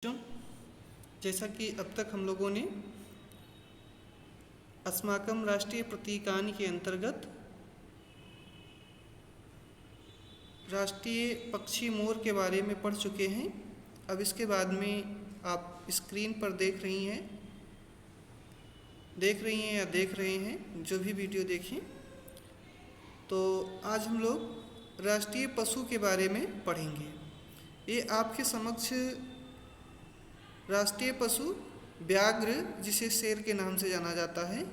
जैसा कि अब तक हम लोगों ने अस्माकं राष्ट्रीय प्रतीकानि के अंतर्गत राष्ट्रीय पक्षी मोर के बारे में पढ़ चुके हैं। अब इसके बाद में आप स्क्रीन पर देख रही हैं या देख रहे हैं, जो भी वीडियो देखें, तो आज हम लोग राष्ट्रीय पशु के बारे में पढ़ेंगे। ये आपके समक्ष राष्ट्रीय पशु व्याघ्र, जिसे शेर के नाम से जाना जाता है,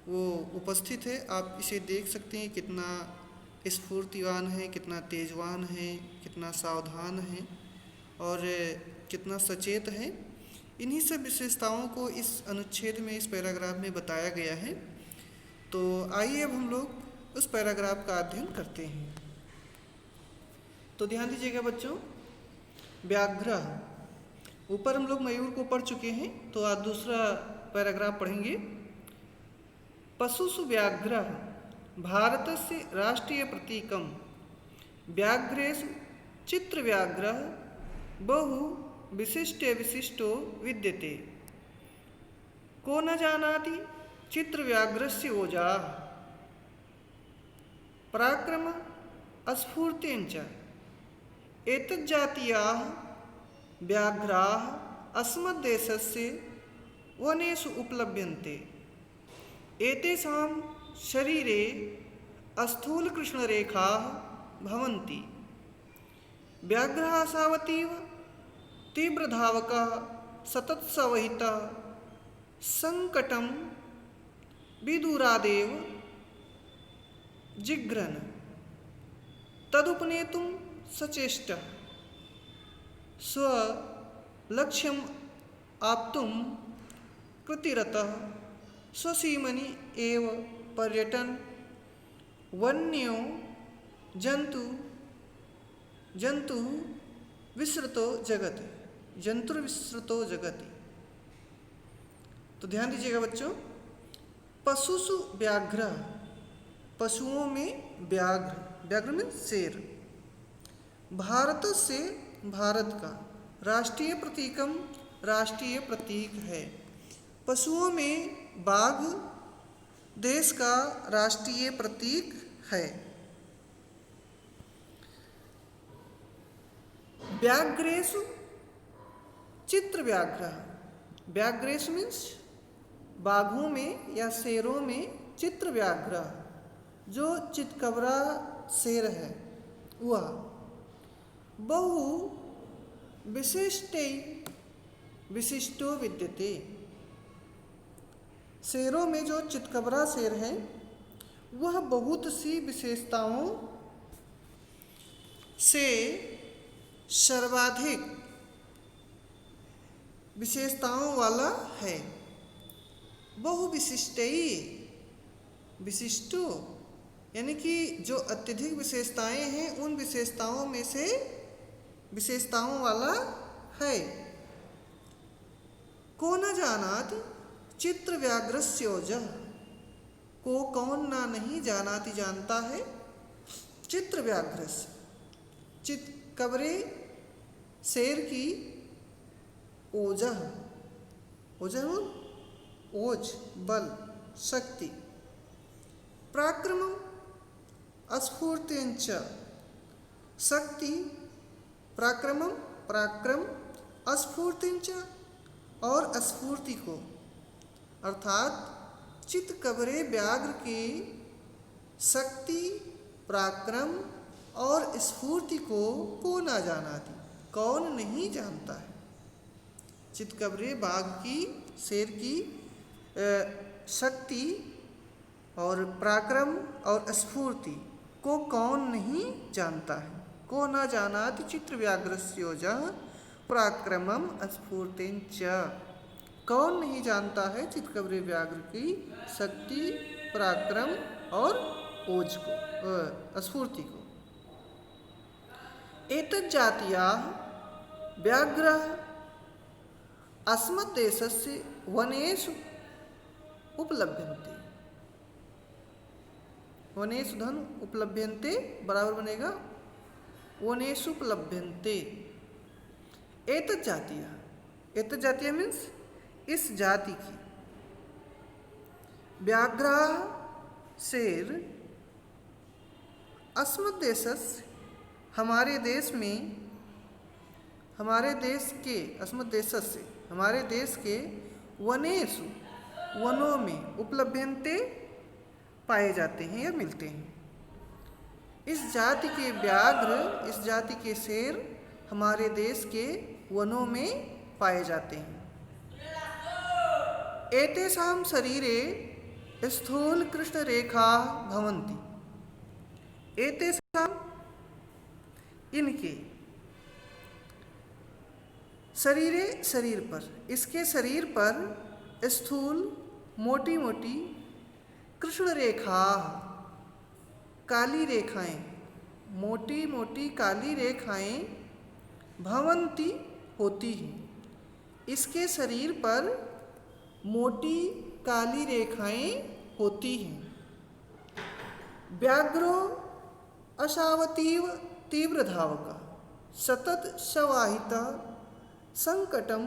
वो उपस्थित है। आप इसे देख सकते हैं, कितना स्फूर्तिवान है, कितना तेजवान है, कितना सावधान है और कितना सचेत है। इन्हीं सब विशेषताओं को इस अनुच्छेद में, इस पैराग्राफ में बताया गया है। तो आइए अब हम लोग उस पैराग्राफ का अध्ययन करते हैं। तो ध्यान दीजिएगा बच्चों, व्याघ्र, ऊपर हम लोग मयूर को पढ़ चुके हैं, तो आज दूसरा पैराग्राफ पढ़ेंगे। पशुषु व्याघ्रः भारतस्य राष्ट्रीय प्रतीकं व्याघ्रेषु चित्रव्याघ्रः बहु विशिष्टो विद्यते। को न जानाति चित्रव्याघ्रस्य ओजाः पराक्रम स्फूर्तिञ्च। एतज्जातीयाः व्याघ्राः अस्मद्देशस्य वनेषु उपलभ्यन्ते। एतेषां शरीरे स्थूलकृष्णरेखाः भवन्ति। व्याघ्राः सावतीव तीव्रधावकाः सततसवहितः सङ्कटं विदुरादेव जिघ्रन् तदुपनेतुं सचेष्टः। स्वलक्ष्यम् आप्तुं कृतिरतः स्वसीमनि एव पर्यटन् वन्यो जन्तुः विसृतो जगति। तो ध्यान दीजिएगा बच्चों, पशुषु व्याघ्र, पशुओं में व्याघ्र, व्याघ्र में शेर, भारत से, भारत का, राष्ट्रीय प्रतीकम, राष्ट्रीय प्रतीक है। पशुओं में बाघ देश का राष्ट्रीय प्रतीक है। व्याघ्रेषु चित्रव्याघ्रः, व्याघ्रेषु मीन्स बाघों में या शेरों में चित्रव्याघ्रः, जो चितकबरा शेर है वह, बहु विशिष्टो विद्यते। शेरों में जो चितकबरा शेर है वह बहुत सी विशेषताओं से सर्वाधिक विशेषताओं वाला है। बहु विशिष्टो यानी कि जो अत्यधिक विशेषताएं हैं, उन विशेषताओं में से विशेषताओं वाला है। को न जानाति चित्रव्याघ्रस्य ओजः, को कौन ना नहीं जानाति जानता है चित्रव्याघ्रस्य, चितकबरे शेर की ओजः, ओजः ओज, बल, शक्ति, पराक्रमं स्फूर्तिञ्च, शक्ति, पराक्रमं, पराक्रम, स्फूर्तिञ्च, और स्फूर्ति को, अर्थात चितकबरे व्याघ्र की शक्ति, पराक्रम और स्फूर्ति को ना जानाति, कौन नहीं जानता है। चितकबरे बाघ की, शेर की शक्ति और पराक्रम और स्फूर्ति को कौन नहीं जानता है। को न जानाति चित्रव्याघ्रस्य ओजः पराक्रमं स्फूर्तिञ्च, कौन नहीं जानता है चितकबरे व्याघ्र की शक्ति, पराक्रम और ओज को, स्फूर्ति को। एतज्जातीयाः व्याघ्राः अस्मद्देशस्य वनेषु उपलभ्यन्ते। वनेषु धन उपलभ्यन्ते बराबर बनेगा वनेषु उपलभ्यन्ते। एतत् जातीयः, एतत् जातीय मीन्स इस जाति की। व्याघ्राः शेर अस्मद्देशस्य हमारे देश में, हमारे देश के, अस्मद्देशस्य हमारे देश के वनेषु वनों में उपलभ्यन्ते पाए जाते हैं या मिलते हैं। इस जाति के व्याघ्र, इस जाति के शेर हमारे देश के वनों में पाए जाते हैं। एतेषां शरीरे स्थूल कृष्ण रेखा भवन्ति। एतेषां इनके शरीरे शरीर पर, इसके शरीर पर स्थूल मोटी मोटी कृष्ण रेखा काली रेखाएं, मोटी मोटी काली रेखाएं भवन्ति होती हैं। इसके शरीर पर मोटी काली रेखाएं होती हैं। व्याघ्रो अशावतीव तीव्र धावका सतत शवाहिता संकटम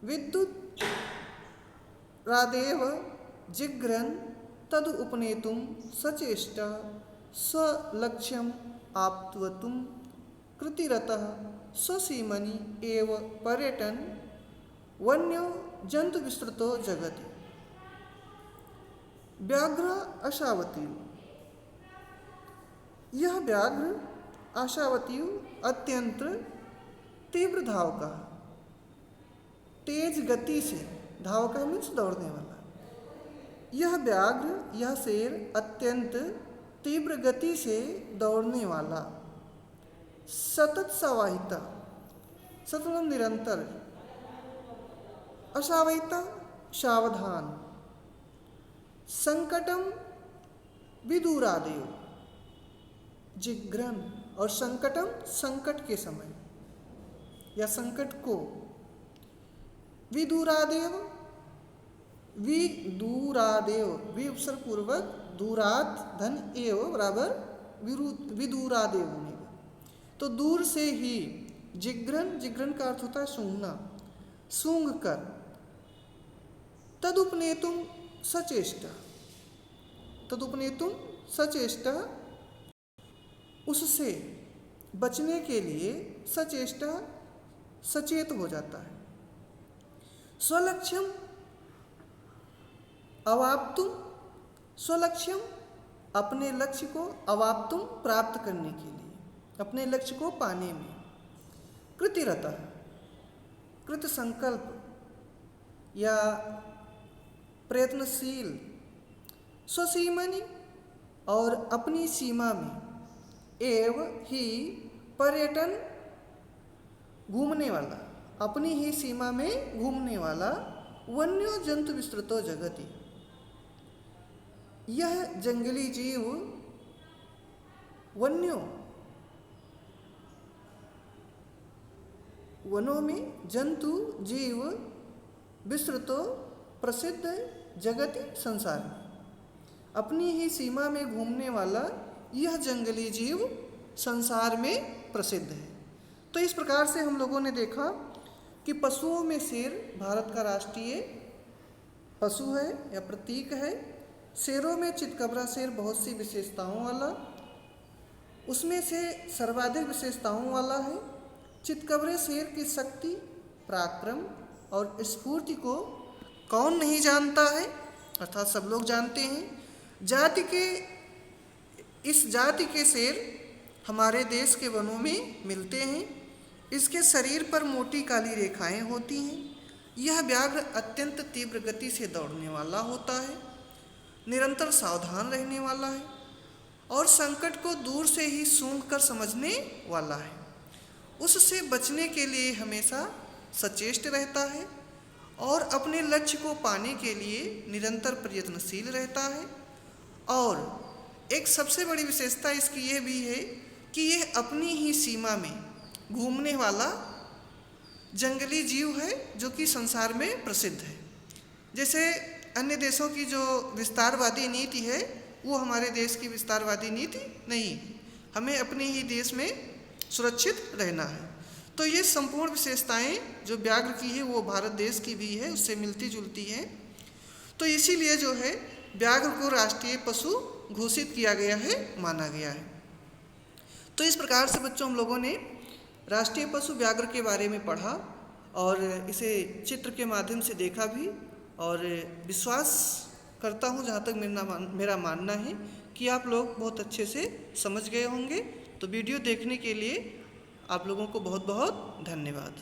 विद्युत रादेव जिघ्रन तद उपनेतुम सचेष्टा स्वलक्ष्यम आप्तवतुम कृतिरतः स्वसीमनि एव पर्यटन वन्यो जंतु विस्तृतो जगति। व्याघ्र आशावती, यह व्याघ्र आशावती अत्यंत तीव्र धावका, तेज गति से, धावका मीन्स दौड़ने वाला। यह व्याघ्र, यह शेर अत्यंत तीव्र गति से दौड़ने वाला, सतत सवाहिता, सतत निरंतर, असावहिता सावधान, संकटम विदूरादेव जिघ्रन, और संकटम संकट के समय या संकट को, विदूरादेव, विदूरादेव, वि उपसर्ग पूर्वक दूरात धन एव बराबर विदूरादेव बनेगा। तो दूर से ही, जिघ्रन, जिघ्रन का अर्थ होता है सूंघना, सूंघ कर, तदुपनेतुम सचेष्टा, तदुपनेतुम सचेष्टा, उससे बचने के लिए सचेष्टा सचेत हो जाता है। स्वलक्ष्यम अवाप्तुम, स्वलक्ष्यम अपने लक्ष्य को, अवाप्तुम प्राप्त करने के लिए, अपने लक्ष्य को पाने में, कृतिरता कृत संकल्प या प्रयत्नशील, स्वसीमनि और अपनी सीमा में, एव ही पर्यटन घूमने वाला, अपनी ही सीमा में घूमने वाला, वन्यो जंतु विस्तृतो जगति, यह जंगली जीव, वन्यो वनों में, जंतु जीव, विस्तृतो प्रसिद्ध, जगति संसार में, अपनी ही सीमा में घूमने वाला यह जंगली जीव संसार में प्रसिद्ध है। तो इस प्रकार से हम लोगों ने देखा कि पशुओं में शेर भारत का राष्ट्रीय पशु है या प्रतीक है। शेरों में चितकबरा शेर बहुत सी विशेषताओं वाला, उसमें से सर्वाधिक विशेषताओं वाला है। चितकबरे शेर की शक्ति, पराक्रम और स्फूर्ति को कौन नहीं जानता है, अर्थात सब लोग जानते हैं। जाति के, इस जाति के शेर हमारे देश के वनों में मिलते हैं। इसके शरीर पर मोटी काली रेखाएं होती हैं। यह व्याघ्र अत्यंत तीव्र गति से दौड़ने वाला होता है, निरंतर सावधान रहने वाला है और संकट को दूर से ही सूंघ कर समझने वाला है। उससे बचने के लिए हमेशा सचेष्ट रहता है और अपने लक्ष्य को पाने के लिए निरंतर प्रयत्नशील रहता है। और एक सबसे बड़ी विशेषता इसकी यह भी है कि यह अपनी ही सीमा में घूमने वाला जंगली जीव है जो कि संसार में प्रसिद्ध है। जैसे अन्य देशों की जो विस्तारवादी नीति है वो हमारे देश की विस्तारवादी नीति नहीं, हमें अपने ही देश में सुरक्षित रहना है। तो ये संपूर्ण विशेषताएं जो व्याघ्र की है वो भारत देश की भी है, उससे मिलती जुलती है। तो इसीलिए जो है व्याघ्र को राष्ट्रीय पशु घोषित किया गया है, माना गया है। तो इस प्रकार से बच्चों हम लोगों ने राष्ट्रीय पशु व्याघ्र के बारे में पढ़ा और इसे चित्र के माध्यम से देखा भी, और विश्वास करता हूँ जहाँ तक मेरा मानना है कि आप लोग बहुत अच्छे से समझ गए होंगे। तो वीडियो देखने के लिए आप लोगों को बहुत बहुत धन्यवाद।